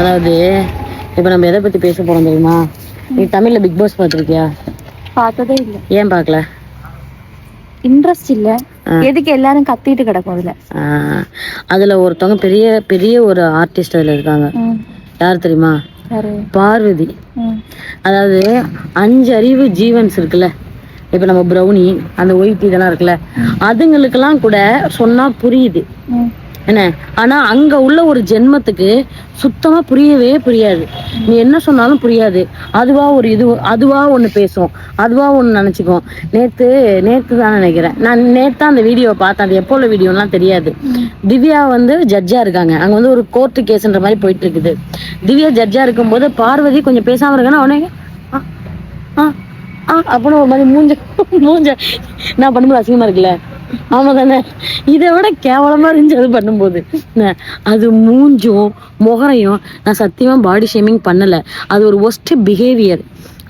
அதாவது இப்ப நம்ம எதை பத்தி பேச போறோம் தெரியுமா? நீ தமிழ்ல பிக் பாஸ் பாத்திருக்கியா? பார்த்ததே இல்ல. ஏன் பார்க்கல? இன்ட்ரெஸ்ட் இல்ல. எதுக்கு எல்லாரும் கத்திட்டு கிடக்கும் அதுல. அதுல ஒருத்தவங்க பெரிய பெரிய ஒரு ஆர்டிஸ்ட் அதுல இருக்காங்க. யார் தெரியுமா? பார்வதி. அதாவது 5 அறிவு ஜீவன்ஸ் இருக்குல்ல, இப்ப நம்ம ப்ரௌனி அந்த ஒயிட் இதெல்லாம் இருக்குல்ல, அதுங்களுக்கெல்லாம் கூட சொன்னா புரியுது என்ன. ஆனா அங்க உள்ள ஒரு ஜென்மத்துக்கு சுத்தமா புரியவே புரியாது. நீ என்ன சொன்னாலும் புரியாது. அதுவா ஒரு இது, அதுவா ஒண்ணு பேசும், அதுவா ஒண்ணு நினைச்சுக்கும். நேத்து தான் நினைக்கிறேன், நான் நேத்து அந்த வீடியோவை பார்த்தேன். அது எப்போ உள்ள வீடியோலாம் தெரியாது. திவ்யா வந்து ஜட்ஜா இருக்காங்க. அங்க வந்து ஒரு கோர்ட்டு கேஸ்ன்ற மாதிரி போயிட்டு இருக்குது. திவ்யா ஜட்ஜா இருக்கும்போது பார்வதி கொஞ்சம் பேசாம இருக்கான்னு அவனே அப்படின்னு ஒரு மாதிரி மூஞ்ச நான் பண்ணும்போது அசிங்கமா இருக்குல்ல. ஆமா தானே? இதை விட கேவலமா இருந்துச்சு அது பண்ணும்போது. அது மூஞ்சும் முகரையும் நான் சத்தியமா பாடி ஷேமிங் பண்ணல. அது ஒரு ஒஸ்ட் பிஹேவியர்.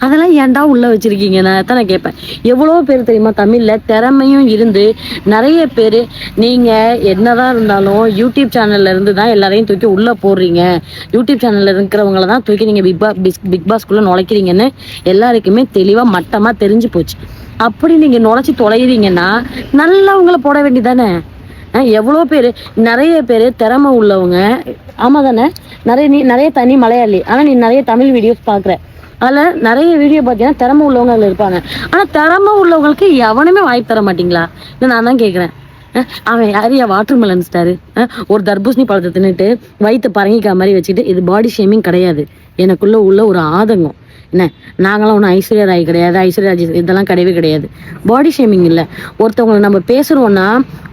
அதெல்லாம் ஏன்டா உள்ள வச்சிருக்கீங்க? நான் தான் நான் கேட்பேன். எவ்வளோ பேர் தெரியுமா தமிழ்ல திறமையும் இருந்து நிறைய பேர். நீங்க என்னதான் இருந்தாலும் யூடியூப் சேனல்ல இருந்து தான் எல்லாரையும் தூக்கி உள்ள போடுறீங்க. யூடியூப் சேனல்ல இருக்கிறவங்கள தான் தூக்கி நீங்க பிக் பாஸ்குள்ள நுழைக்கிறீங்கன்னு எல்லாருக்குமே தெளிவா மட்டமா தெரிஞ்சு போச்சு. அப்படி நீங்க நுழைச்சி தொலைகிறீங்கன்னா நல்லவங்களை போட வேண்டியதானே? எவ்வளோ பேர், நிறைய பேர் திறமை உள்ளவங்க. ஆமா தானே? நிறைய தனி மலையாளி. ஆனா நீ நிறைய தமிழ் வீடியோஸ் பாக்குற. அதுல நிறைய வீடியோ பார்த்தீங்கன்னா திறமை உள்ளவங்க அதுல இருப்பாங்க. ஆனா திறமை உள்ளவங்களுக்கு எவனுமே வாய்ப்பு தர மாட்டீங்களா? இல்லை நான் தான் கேட்குறேன். அவன் யாரையா வாட்டர் மெலன் ஸ்டாரு ஒரு தர்பூசணி பழத்தை தின்னுட்டு வயிற்று பரங்கிக்கா மாதிரி வச்சுட்டு, இது பாடி ஷேமிங் கிடையாது. எனக்குள்ள உள்ள ஒரு ஆதங்கம். என்ன, நாங்களாம் ஒன்றும் ஐஸ்வர்யா ராய் கிடையாது, ஐஸ்வர்யா இதெல்லாம் கிடையவே கிடையாது. பாடி ஷேமிங் இல்லை. ஒருத்தவங்களை நம்ம பேசுறோம்னா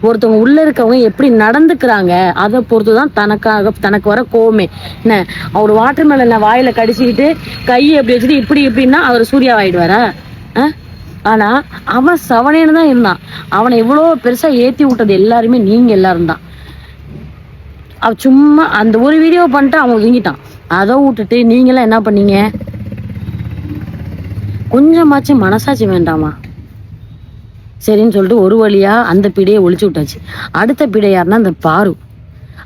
ஒருத்தவங்க உள்ள இருக்கவங்க எப்படி நடந்துக்கிறாங்க அதை பொறுத்துதான் தனக்கு வர கோவமே. என்ன, அவர் வாட்டர் மெலனை வாயில கடிச்சிக்கிட்டு கையை எப்படி வச்சுட்டு இப்படி இப்படின்னா அவர் சூர்யா ஆயிடுவாரா? ஆனா அவன் சவனேன்னு தான் இருந்தான். அவனை எவ்வளவு பெருசா ஏத்தி விட்டது எல்லாருமே நீங்க எல்லாரும் தான். அவன் சும்மா அந்த ஒரு வீடியோ பண்ணிட்டு அவன் ஒதுங்கிட்டான். அதை விட்டுட்டு நீங்களாம் என்ன பண்ணீங்க? கொஞ்சமாச்சும் மனசாட்சி வேண்டாமா? சரின்னு சொல்லிட்டு ஒரு வழியா அந்த பிடையை ஒழிச்சு விட்டாச்சு. அடுத்த பிடை யாருன்னா அந்த பாரு.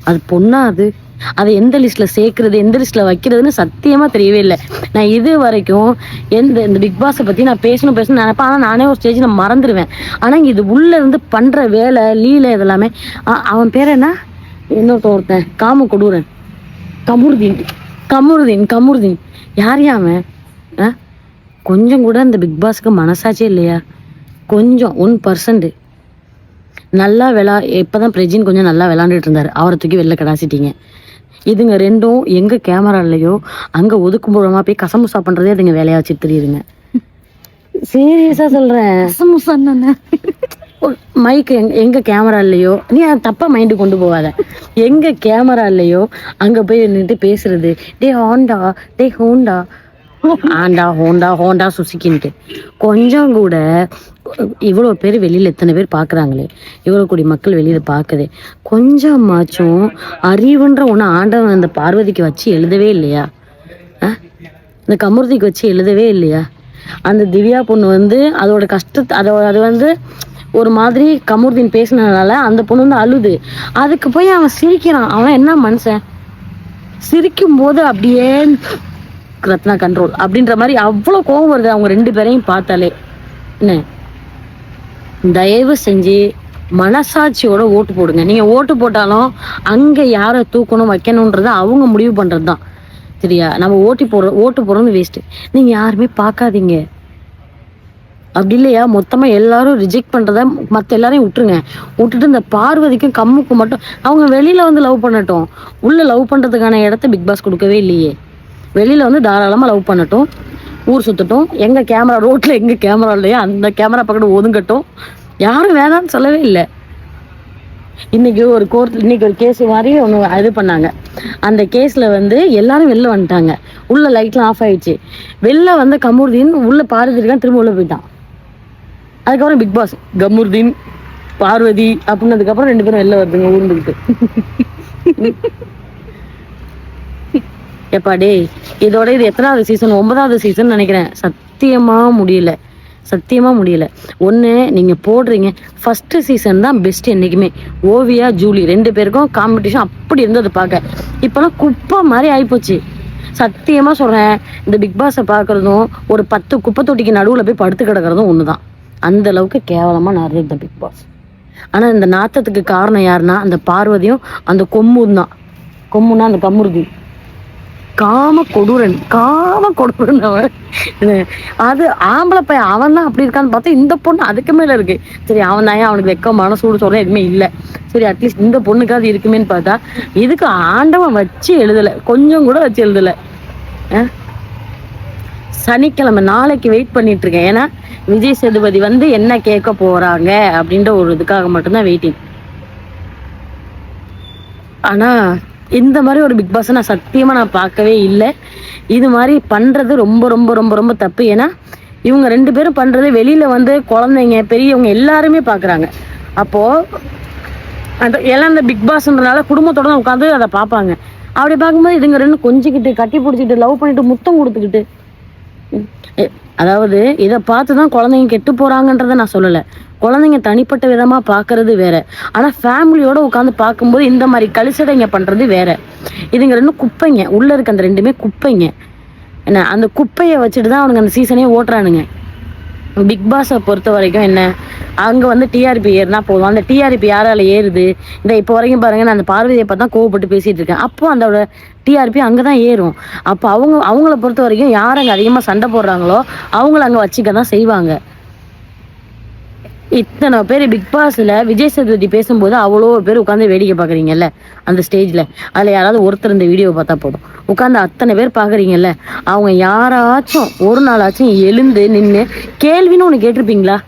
அது பொண்ணா? அதை எந்த லிஸ்ட்ல சேர்க்கறது, எந்த லிஸ்ட்ல வைக்கிறதுன்னு சத்தியமா தெரியவே இல்லை. நான் இது வரைக்கும் இந்த பிக் பாஸை பத்தி நான் பேசணும் நினைப்பேன். ஆனா நானே ஒரு ஸ்டேஜ்ல மறந்துடுவேன். ஆனா இது உள்ள இருந்து பண்ற வேலை லீலை இதெல்லாமே. அவன் பேர் என்ன? ஒருத்தன் காம கொடூரன், கமுருதீன். யாரையா அவன்? கொஞ்சம் கூட இந்த பிக் பாஸ்க்கு மனசாச்சே இல்லையா? கொஞ்சம் 1% நல்லா இப்பதான் பிரஜின் கொஞ்சம் நல்லா விளாண்டுட்டு இருந்தாரு. அவரை தூக்கி வெளில கடாசிட்டீங்க. இதுங்க ரெண்டும் எங்க கேமராலையோ அங்க ஒதுக்கும்பூர்வமா போய் கசமுசா பண்றதே அதுங்க வேலையா வச்சு தெரியுதுங்க. சீரியஸா சொல்றேன். மைக் எங்க கேமரா இல்லையோ, நீ தப்பா மைண்டு கொண்டு போவாத. எங்க கேமரா இல்லையோ அங்க போய் நின்றுட்டு பேசுறது, டே ஹோண்டா சுசிக்கின்ட்டு. கொஞ்சம் கூட இவ்வளோ பேர் வெளியில எத்தனை பேர் பாக்குறாங்களே, இவ்வளோ கூடி மக்கள் வெளியில பாக்குதே, கொஞ்சமாச்சும் அறிவுன்ற ஒண்ணு ஆண்டவன் அந்த பார்வதிக்கு வச்சு எழுதவே இல்லையா? இந்த கமுருதிக்கு வச்சு எழுதவே இல்லையா? அந்த திவ்யா பொண்ணு வந்து அதோட கஷ்டத்தை அது வந்து ஒரு மாதிரி கமுருதீன் பேசினதுனால அந்த பொண்ணு வந்து அழுது. அதுக்கு போய் அவன் சிரிக்கிறான். அவன் என்ன மனுஷன்? சிரிக்கும் போது அப்படியே ரத்னா கண்ட்ரோல் அப்படின்ற மாதிரி அவ்வளவு கோவம் வருது அவங்க 2 பேரையும் பார்த்தாலே. என்ன, தயவு செஞ்சு மனசாட்சியோட ஓட்டு போடுங்க. நீங்க ஓட்டு போட்டாலும் அங்க யாரை தூக்கணும் வைக்கணும்ன்றத அவங்க முடிவு பண்றதுதான். சரியா? நம்ம ஓட்டு போடுறது வேஸ்ட். நீங்க யாருமே பார்க்காதீங்க. அப்படி இல்லையா மொத்தமா எல்லாரும் ரிஜெக்ட் பண்றத மத்த எல்லாரையும் விட்டுட்டு இந்த பார்வதிக்கும் கம்முக்கும் மட்டும் அவங்க வெளியில வந்து லவ் பண்ணட்டும். உள்ள லவ் பண்றதுக்கான இடத்த பிக் பாஸ் கொடுக்கவே இல்லையே. வெளியில வந்து தாராளமா லவ் பண்ணட்டும், ஊர் சுத்தட்டும். எங்க கேமரா ரோட்ல எங்க கேமரா இல்லையா அந்த கேமரா பக்கத்து ஒதுங்கட்டும். யாரும் வேணாம்னு சொல்லவே இல்லை. இன்னைக்கு ஒரு கேஸ் மாதிரி ஒன்று இது பண்ணாங்க. அந்த கேஸ்ல வந்து எல்லாரும் வெளில வந்துட்டாங்க. உள்ள லைட்லாம் ஆஃப் ஆயிடுச்சு. வெளில வந்து கமுருதீன் உள்ள பார்வதி திரும்ப உள்ள போயிட்டான். அதுக்கப்புறம் பிக் பாஸ் கமுருதீன் பார்வதி அப்படின்னதுக்கு அப்புறம் 2 பேரும் வெளில வருதுங்க ஊர்ந்துக்கிட்டு. எப்பா டே, இதோட இது எத்தனாவது சீசன்? 9வது சீசன் நினைக்கிறேன். சத்தியமா முடியல. சத்தியமா முடியல. ஒண்ணு நீங்க போடுறீங்க, ஃபர்ஸ்ட் சீசன் தான் பெஸ்ட் என்னைக்குமே. ஓவியா ஜூலி 2 பேருக்கும் காம்படிஷன் அப்படி இருந்தது பார்க்க. இப்பெல்லாம் குப்பை மாதிரி ஆயிப்போச்சு. சத்தியமா சொல்றேன், இந்த பிக் பாஸை பாக்குறதும் ஒரு 10 குப்பை தொட்டிக்கு நடுவுல போய் படுத்து கிடக்கிறதும் ஒண்ணுதான். அந்த அளவுக்கு கேவலமா நிறைய இந்த பிக் பாஸ். ஆனா இந்த நாத்தத்துக்கு காரணம் யாருன்னா அந்த பார்வதியும் அந்த கொம்மும் தான். கொம்முன்னா அந்த கம்முருதி காம கொடூரன் அவன். அது ஆம்பளை பையன், அவன் தான் அப்படி இருக்கான்னு பார்த்தா இந்த பொண்ணு அதுக்கு மேல இருக்கு. சரி அவன் தான் அவனுக்கு வெக்கமான சூடு சொல்ற எதுவுமே இல்லை. சரி அட்லீஸ்ட் இந்த பொண்ணுக்காவது இருக்குமேன்னு பார்த்தா இதுக்கு ஆண்டவன் வச்சு எழுதலை, கொஞ்சம் கூட வச்சு எழுதலை. சனிக்கிழமை நாளைக்கு வெயிட் பண்ணிட்டு இருக்கேன். ஏன்னா விஜய் சேதுபதி வந்து என்ன கேட்க போறாங்க அப்படின்ற ஒரு இதுக்காக மட்டும்தான் வெயிட்டிங். ஆனா இந்த மாதிரி ஒரு பிக் பாஸ் நான் சத்தியமா நான் பார்க்கவே இல்லை. இது மாதிரி பண்றது ரொம்ப ரொம்ப ரொம்ப ரொம்ப தப்பு. ஏன்னா இவங்க 2 பேரும் பண்றது வெளியில வந்து குழந்தைங்க பெரியவங்க எல்லாருமே பாக்குறாங்க. அப்போ அந்த எல்லாம் இந்த பிக் பாஸ்ன்றனால குடும்பத்தோட தான் உட்காந்து அதை பார்ப்பாங்க. அப்படி பார்க்கும்போது இதுங்க 2 கொஞ்சிக்கிட்டு கட்டி பிடிச்சிட்டு லவ் பண்ணிட்டு முத்தம் கொடுத்துக்கிட்டு, அதாவது இதை பார்த்துதான் குழந்தைங்க கெட்டு போறாங்கன்றத நான் சொல்லலை. குழந்தைங்க தனிப்பட்ட விதமா பாக்குறது வேற, ஆனா ஃபேமிலியோட உட்காந்து பார்க்கும்போது இந்த மாதிரி கழிச்சடைங்க பண்றது வேற. இதுங்க 2 குப்பைங்க, உள்ள இருக்க அந்த 2மே குப்பைங்க. என்ன அந்த குப்பையை வச்சுட்டு தான் அவனுங்க அந்த சீசனே ஓட்டுறானுங்க. பிக் பாஸை பொறுத்த வரைக்கும் என்ன, அங்க வந்து டிஆர்பி ஏறினா போதும். அந்த டிஆர்பி யாரால ஏறுது? இந்த இப்போ வரைக்கும் பாருங்க, நான் அந்த பார்வதியை பார்த்தா கோவப்பட்டு பேசிட்டு இருக்கேன். அப்போ அந்த டிஆர்பி அங்கதான் ஏறும். அப்போ அவங்கள பொறுத்த வரைக்கும் யார் அங்க அதிகமா சண்டை போடுறாங்களோ அவங்கள அங்க வச்சுக்க தான் செய்வாங்க. இத்தனை பேர் பிக் பாஸ்ல விஜய் சேதுபதி பேசும்போது அவ்வளோ பேர் உட்காந்து வேடிக்கை பாக்குறீங்கல்ல அந்த ஸ்டேஜ்ல. அதுல யாராவது ஒருத்தர் இந்த வீடியோ பார்த்தா போதும், உட்காந்து அத்தனை பேர் பாக்குறீங்கல்ல, அவங்க யாராச்சும் ஒரு நாளாச்சும் எழுந்து நின்று கேள்வின்னு ஒண்ணு கேட்டிருப்பீங்களா?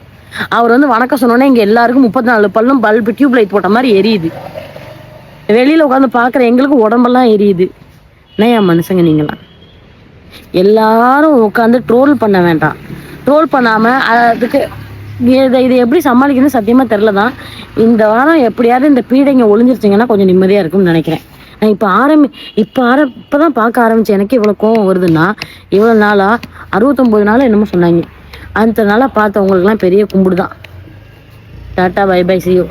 அவர் வந்து வணக்கம் சொன்னோன்னே இங்க எல்லாருக்கும் 34 பல்லும் பல்பு டியூப் லைட் போட்ட மாதிரி எரியுது. வெளியில உட்காந்து பாக்குற எங்களுக்கு உடம்பெல்லாம் எரியுது. என்ன மனுஷங்க நீங்களாம்? எல்லாரும் உட்காந்து ட்ரோல் பண்ண வேண்டாம். ட்ரோல் பண்ணாம அதுக்கு இது எப்படி சமாளிக்கிறது சத்தியமா தெரிலதான். இந்த வாரம் எப்படியாவது இந்த பீடைங்க ஒளிஞ்சிருச்சிங்கன்னா கொஞ்சம் நிம்மதியா இருக்கும்னு நினைக்கிறேன். நான் இப்பதான் பார்க்க ஆரம்பிச்சேன். எனக்கு இவ்வளவு கோவம் வருதுன்னா, இவ்வளவு நாளா 69 நாள் என்னமோ சொன்னாங்க. அந்த நாளா பார்த்தவங்களுக்கு எல்லாம் பெரிய கும்பிடுதான். டாட்டா பை பை, see you.